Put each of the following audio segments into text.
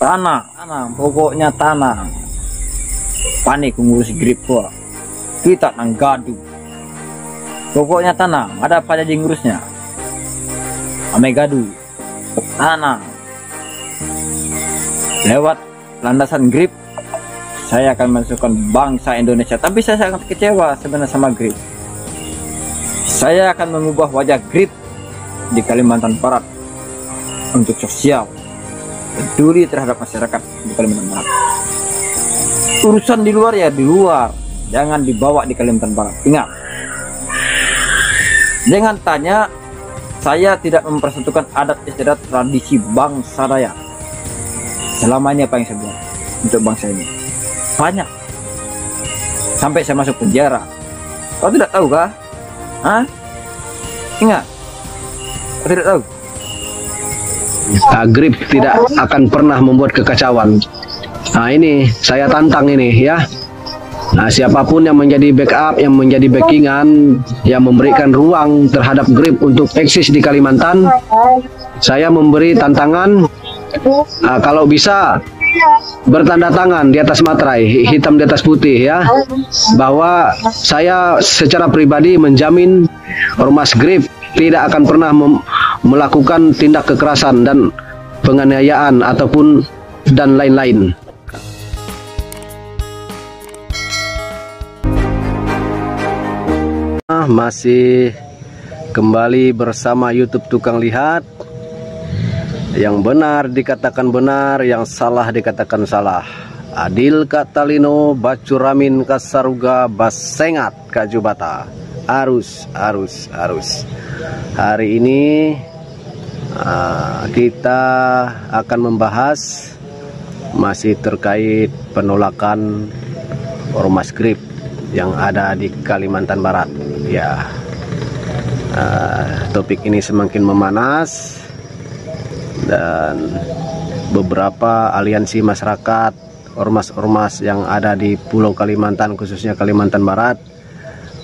Tanah, pokoknya tanah. Panik ngurus grip gua. Kita nang gaduh. Pokoknya tanah, ada apa aja ngurusnya. Ame gaduh. Tanah. Lewat landasan grip, saya akan masukkan bangsa Indonesia. Tapi saya sangat kecewa sebenarnya sama grip. Saya akan mengubah wajah grip di Kalimantan Barat untuk sosial, peduli terhadap masyarakat di Kalimantan Barat. Urusan di luar ya di luar, jangan dibawa di Kalimantan Barat. Ingat, jangan tanya, saya tidak mempersatukan adat istiadat tradisi bangsa Dayak. Selama ini apa yang saya buat untuk bangsa ini banyak, sampai saya masuk penjara. Kau tidak tahu kah? Hah? Ingat, kau tidak tahu. Grip tidak akan pernah membuat kekacauan. Nah, ini saya tantang ini ya. Nah, siapapun yang menjadi backup, yang menjadi backingan, yang memberikan ruang terhadap grip untuk eksis di Kalimantan, saya memberi tantangan, kalau bisa bertanda tangan di atas materai, hitam di atas putih ya, bahwa saya secara pribadi menjamin Ormas Grip tidak akan pernah melakukan tindak kekerasan dan penganiayaan ataupun dan lain-lain. Masih kembali bersama YouTube Tukang Lihat. Yang benar dikatakan benar, yang salah dikatakan salah. Adil katalino bacuramin kasaruga basengat kajubata. Arus. Hari ini kita akan membahas masih terkait penolakan Ormas Grip yang ada di Kalimantan Barat. Ya, topik ini semakin memanas dan beberapa aliansi masyarakat, ormas-ormas yang ada di Pulau Kalimantan, khususnya Kalimantan Barat,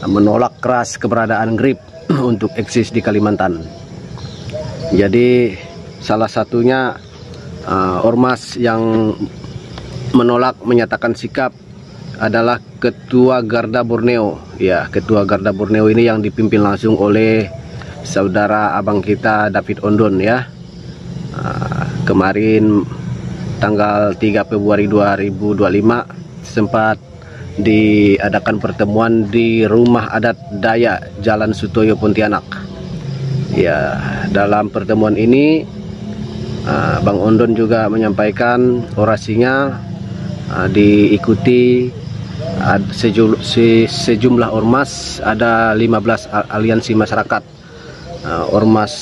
menolak keras keberadaan Grip untuk eksis di Kalimantan. Jadi salah satunya ormas yang menolak menyatakan sikap adalah Ketua Garda Borneo. Ya, Ketua Garda Borneo ini yang dipimpin langsung oleh saudara abang kita David Ondon ya. Kemarin tanggal 3 Februari 2025 sempat diadakan pertemuan di rumah adat Dayak Jalan Sutoyo Pontianak. Ya, dalam pertemuan ini Bang Ondon juga menyampaikan orasinya diikuti sejumlah ormas, ada 15 aliansi masyarakat, ormas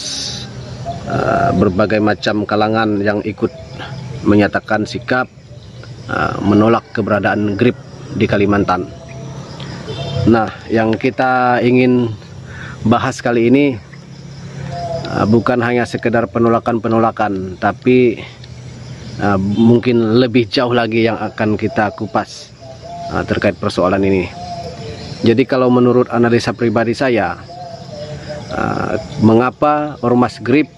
berbagai macam kalangan yang ikut menyatakan sikap menolak keberadaan Grip di Kalimantan. Nah, yang kita ingin bahas kali ini bukan hanya sekedar penolakan, tapi mungkin lebih jauh lagi yang akan kita kupas terkait persoalan ini. Jadi kalau menurut analisa pribadi saya, mengapa Ormas Grip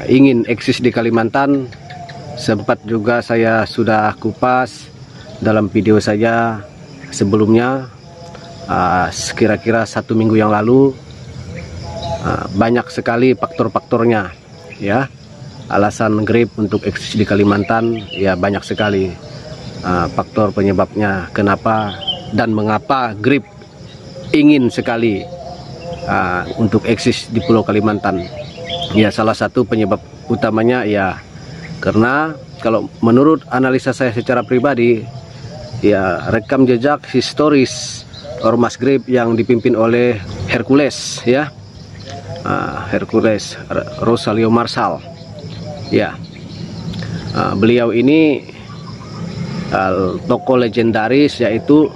ingin eksis di Kalimantan, sempat juga saya sudah kupas dalam video saya sebelumnya, kira-kira 1 minggu yang lalu. Banyak sekali faktor-faktornya ya, alasan Grip untuk eksis di Kalimantan ya, banyak sekali faktor penyebabnya kenapa dan mengapa Grip ingin sekali untuk eksis di Pulau Kalimantan. Ya, salah satu penyebab utamanya ya karena kalau menurut analisa saya secara pribadi ya, rekam jejak historis Ormas Grip yang dipimpin oleh Hercules ya, Hercules Rosalio Marsal ya. Beliau ini tokoh legendaris, yaitu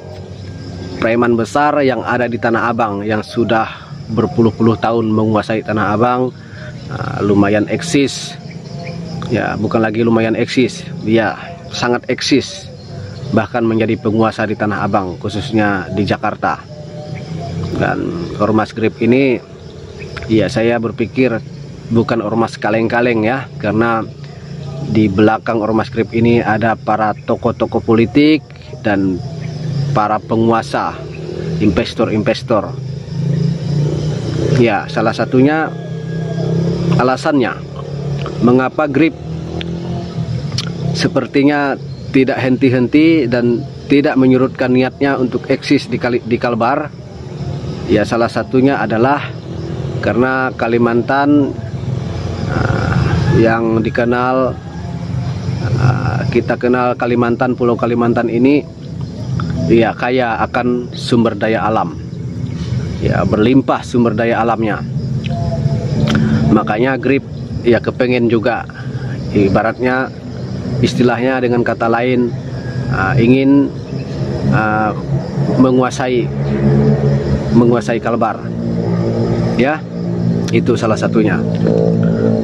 preman besar yang ada di Tanah Abang, yang sudah berpuluh-puluh tahun menguasai Tanah Abang. Lumayan eksis ya, bukan lagi lumayan eksis, dia sangat eksis, bahkan menjadi penguasa di Tanah Abang, khususnya di Jakarta. Dan Ormas Grip ini ya, saya berpikir bukan ormas kaleng-kaleng ya, karena di belakang Ormas Grip ini ada para tokoh-tokoh politik dan para penguasa, investor-investor. Ya, salah satunya alasannya mengapa Grip sepertinya tidak henti-henti dan tidak menyurutkan niatnya untuk eksis di Kalbar. Ya, salah satunya adalah karena Kalimantan yang dikenal, kita kenal Kalimantan, Pulau Kalimantan ini ya kaya akan sumber daya alam, ya berlimpah sumber daya alamnya. Makanya Grip ya kepengen juga, ibaratnya istilahnya dengan kata lain, ingin menguasai Kalbar, ya itu salah satunya.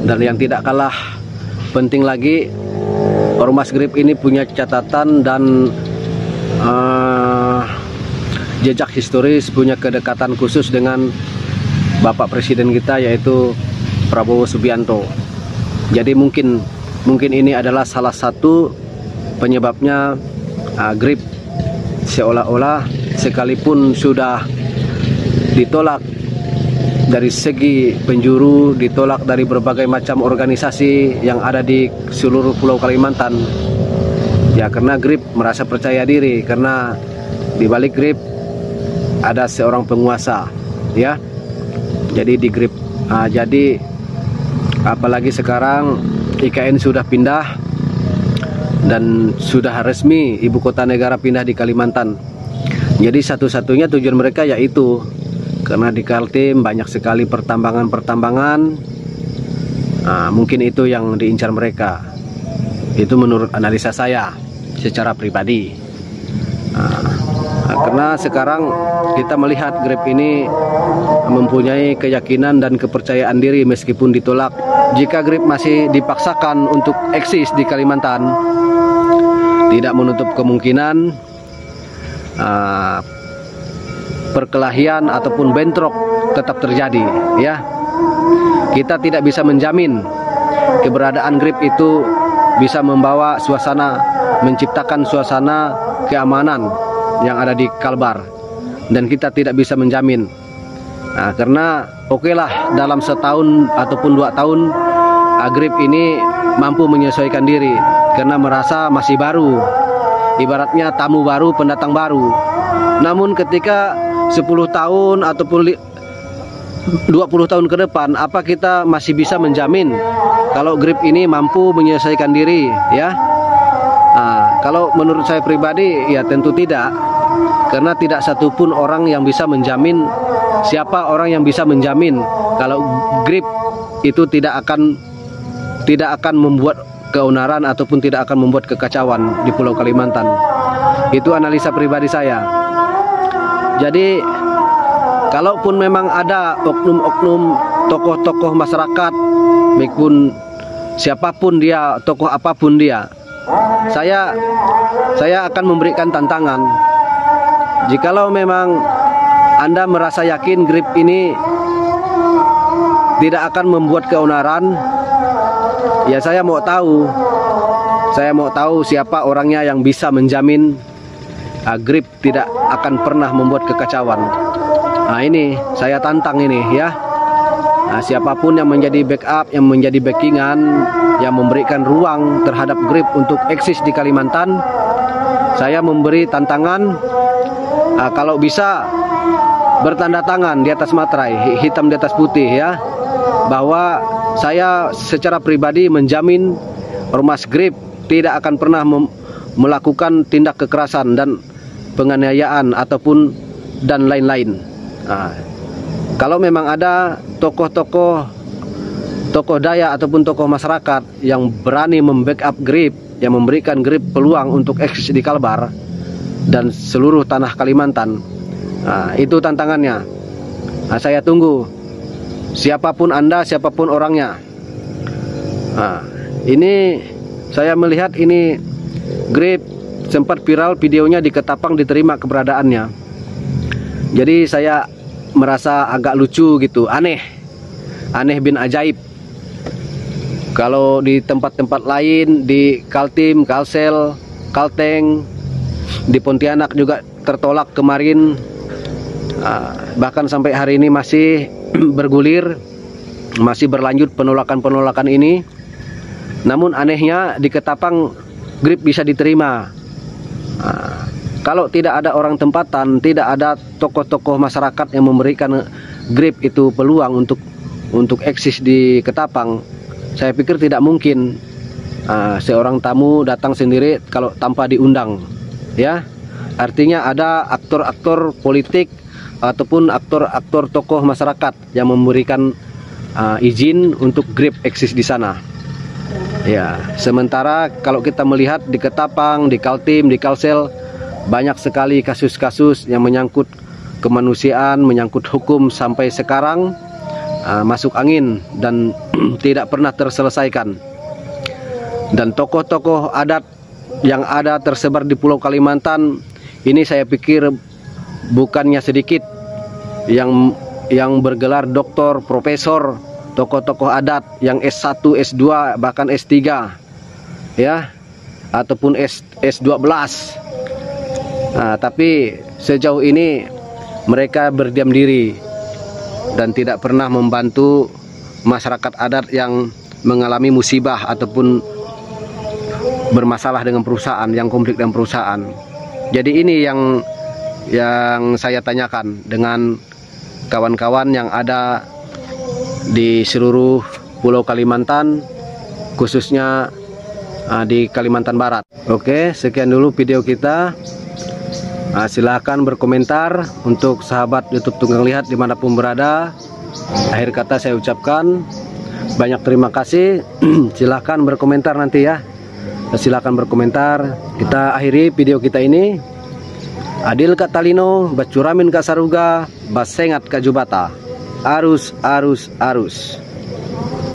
Dan yang tidak kalah penting lagi, Ormas Grip ini punya catatan dan jejak historis, punya kedekatan khusus dengan Bapak Presiden kita, yaitu Prabowo Subianto. Jadi mungkin ini adalah salah satu penyebabnya Grip seolah-olah sekalipun sudah ditolak dari segi penjuru, ditolak dari berbagai macam organisasi yang ada di seluruh Pulau Kalimantan, ya karena Grip merasa percaya diri, karena di balik Grip ada seorang penguasa, ya. Jadi di Grip, jadi apalagi sekarang IKN sudah pindah dan sudah resmi ibu kota negara pindah di Kalimantan. Jadi satu-satunya tujuan mereka yaitu karena di Kaltim banyak sekali pertambangan. Mungkin itu yang diincar mereka. Itu menurut analisa saya secara pribadi. Karena sekarang kita melihat Grip ini mempunyai keyakinan dan kepercayaan diri meskipun ditolak. Jika Grip masih dipaksakan untuk eksis di Kalimantan, tidak menutup kemungkinan perkelahian ataupun bentrok tetap terjadi, ya. Kita tidak bisa menjamin keberadaan Grip itu bisa membawa suasana, menciptakan suasana keamanan yang ada di Kalbar, dan kita tidak bisa menjamin. Karena okelah dalam setahun ataupun 2 tahun Grip ini mampu menyesuaikan diri karena merasa masih baru, ibaratnya tamu baru, pendatang baru. Namun ketika 10 tahun ataupun 20 tahun ke depan, apa kita masih bisa menjamin kalau Grip ini mampu menyelesaikan diri, ya? Kalau menurut saya pribadi, ya tentu tidak, karena tidak satupun orang yang bisa menjamin. Siapa orang yang bisa menjamin kalau Grip itu tidak akan membuat keonaran ataupun tidak akan membuat kekacauan di Pulau Kalimantan? Itu analisa pribadi saya. Jadi kalaupun memang ada oknum-oknum tokoh-tokoh masyarakat, maupun siapapun dia, tokoh apapun dia, saya akan memberikan tantangan. Jikalau memang Anda merasa yakin Grip ini tidak akan membuat keonaran, ya saya mau tahu siapa orangnya yang bisa menjamin Grip tidak akan pernah membuat kekacauan. Ini saya tantang ini, ya. Siapapun yang menjadi backup, yang menjadi backingan, yang memberikan ruang terhadap Grip untuk eksis di Kalimantan, saya memberi tantangan, kalau bisa bertanda tangan di atas materai, hitam di atas putih, ya, bahwa saya secara pribadi menjamin Ormas Grip tidak akan pernah melakukan tindak kekerasan dan penganiayaan ataupun dan lain-lain. Kalau memang ada tokoh daya ataupun tokoh masyarakat yang berani membackup Grip, yang memberikan Grip peluang untuk eksis di Kalbar dan seluruh tanah Kalimantan, itu tantangannya. Saya tunggu siapapun Anda, siapapun orangnya. Ini saya melihat ini Grip sempat viral videonya di Ketapang, diterima keberadaannya. Jadi saya merasa agak lucu gitu, aneh bin ajaib. Kalau di tempat-tempat lain, di Kaltim, Kalsel, Kalteng, di Pontianak juga tertolak kemarin. Bahkan sampai hari ini masih bergulir, masih berlanjut penolakan-penolakan ini. Namun anehnya di Ketapang grip bisa diterima. Kalau tidak ada orang tempatan, tidak ada tokoh-tokoh masyarakat yang memberikan grip itu peluang untuk eksis di Ketapang, saya pikir tidak mungkin seorang tamu datang sendiri kalau tanpa diundang, ya. Artinya ada aktor-aktor politik ataupun aktor-aktor tokoh masyarakat yang memberikan izin untuk grip eksis di sana. Ya, sementara kalau kita melihat di Ketapang, di Kaltim, di Kalsel, banyak sekali kasus-kasus yang menyangkut kemanusiaan, menyangkut hukum sampai sekarang masuk angin dan tidak pernah terselesaikan. Dan tokoh-tokoh adat yang ada tersebar di Pulau Kalimantan ini saya pikir bukannya sedikit yang bergelar doktor, profesor, tokoh-tokoh adat yang S1, S2, bahkan S3, ya, ataupun S12. Tapi sejauh ini mereka berdiam diri dan tidak pernah membantu masyarakat adat yang mengalami musibah ataupun bermasalah dengan perusahaan, yang konflik dengan perusahaan. Jadi ini yang saya tanyakan dengan kawan-kawan yang ada di seluruh Pulau Kalimantan, khususnya di Kalimantan Barat. Oke, sekian dulu video kita. Silahkan berkomentar untuk sahabat YouTube Tunggang Lihat dimanapun berada. Akhir kata saya ucapkan banyak terima kasih. Silahkan berkomentar nanti ya. Silahkan berkomentar. Kita akhiri video kita ini. Adil Katalino, Bacuramin Kasaruga, Basengat Kajubata. Arus, arus, arus.